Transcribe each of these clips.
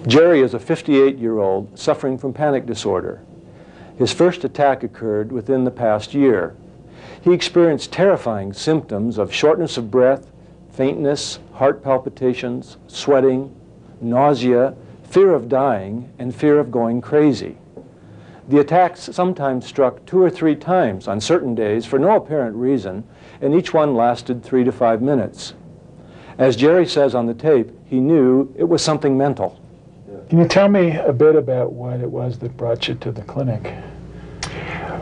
Jerry is a 58-year-old suffering from panic disorder. His first attack occurred within the past year. He experienced terrifying symptoms of shortness of breath, faintness, heart palpitations, sweating, nausea, fear of dying, and fear of going crazy. The attacks sometimes struck 2 or 3 times on certain days for no apparent reason, and each one lasted 3 to 5 minutes. As Jerry says on the tape, he knew it was something mental. Can you tell me a bit about what it was that brought you to the clinic?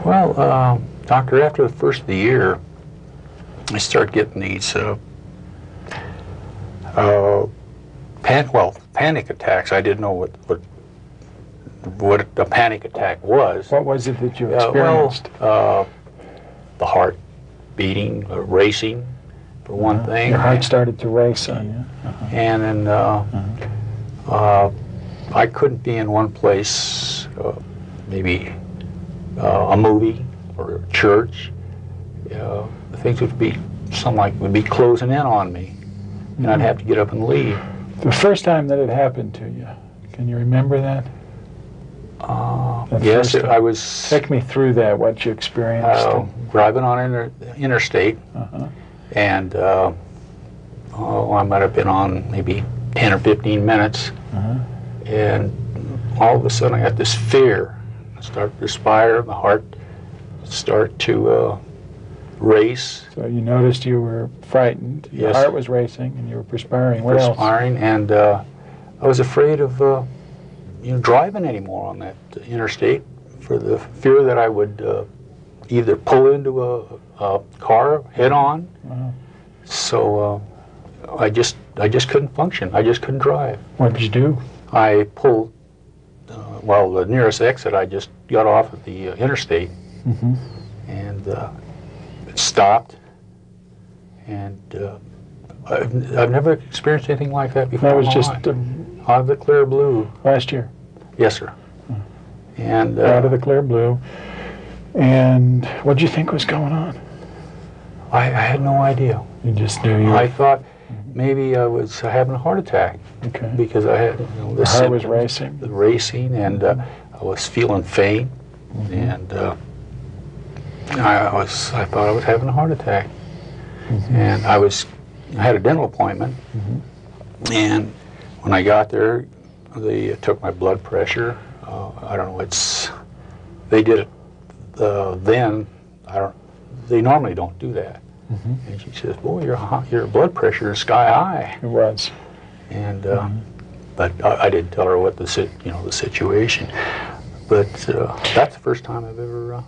Well, doctor, after the first of the year, I started getting these panic attacks. I didn't know what a panic attack was. What was it that you experienced? The heart beating, racing, for one thing. Your heart started to race on you. And then I couldn't be in one place, maybe a movie or a church. Things would be, would be closing in on me, and I'd have to get up and leave. The first time that it happened to you, can you remember that? Yes, I was... Take me through that, what you experienced. Driving on interstate, and I might have been on maybe 10 or 15 minutes, and all of a sudden I got this fear. I start to perspire, the heart start to race. So you noticed you were frightened, your heart was racing, and you were perspiring. What else? Perspiring, and I was afraid of driving anymore on that interstate for the fear that I would either pull into a car head on. So I just couldn't function. I just couldn't drive. What did you do? I pulled, the nearest exit, I just got off at the interstate and stopped. And I've never experienced anything like that before. That was just out of the clear blue. Last year? Yes, sir. And out of the clear blue. And what did you think was going on? I had no idea. You just knew you... I thought maybe I was having a heart attack. Okay. Because I had the heart was racing. Racing, and I was feeling faint, and I thought I was having a heart attack. And I had a dental appointment, and when I got there, they took my blood pressure. I don't know, they did it then. They normally don't do that. And she says, "Boy, your blood pressure is sky high." It was. And but I didn't tell her what the situation. But that's the first time I've ever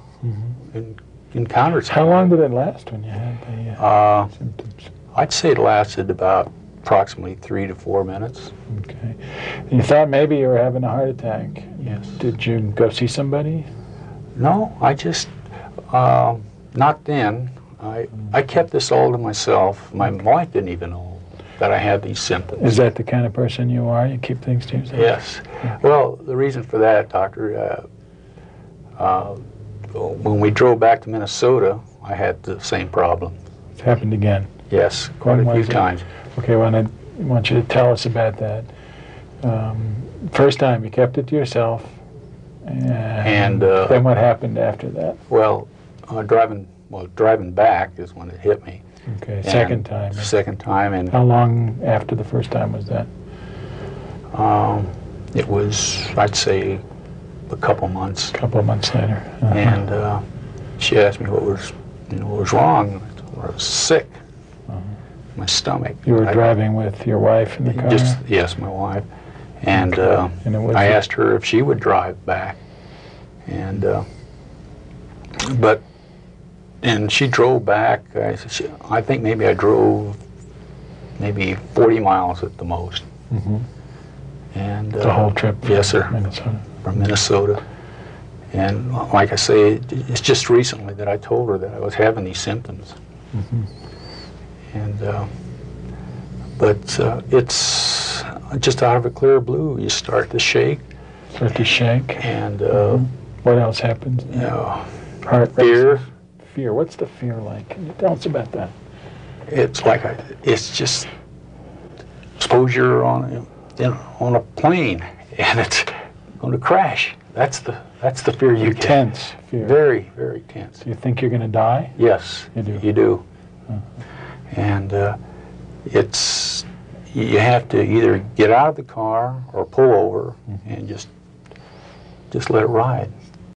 encountered something. How long did it last when you had the symptoms? I'd say it lasted about approximately 3 to 4 minutes. Okay. And you thought maybe you were having a heart attack. Yes. Did you go see somebody? No, I just, not then. I kept this all to myself. My wife didn't even know that I had these symptoms. Is that the kind of person you are? You keep things to yourself? Yes. Okay. Well, the reason for that, doctor, when we drove back to Minnesota, I had the same problem. It's happened again? Yes, quite a few times. Okay, well, I want you to tell us about that. First time you kept it to yourself, and then what happened after that? Well, driving back is when it hit me. Okay, second time. Second time, and how long after the first time was that? It was, I'd say, a couple months. A couple of months later. And she asked me what was wrong. I was sick. My stomach. You were driving with your wife in the car? Yes, my wife. And, I asked her if she would drive back. And and she drove back. I think maybe I drove maybe 40 miles at the most. And the whole trip? Yes, sir. Minnesota. From Minnesota. And like I say, it's just recently that I told her that I was having these symptoms. And but it's just out of a clear blue. You start to shake. Start to shake. And what else happens? Heart fear. Fear. What's the fear like? Can you tell us about that? It's like it's just. Suppose you're on a plane and it's going to crash. That's the fear you get. Tense fear. Very, very tense. Do you think you're going to die? Yes, You do. You do. Uh-huh. And you have to either get out of the car or pull over and just let it ride.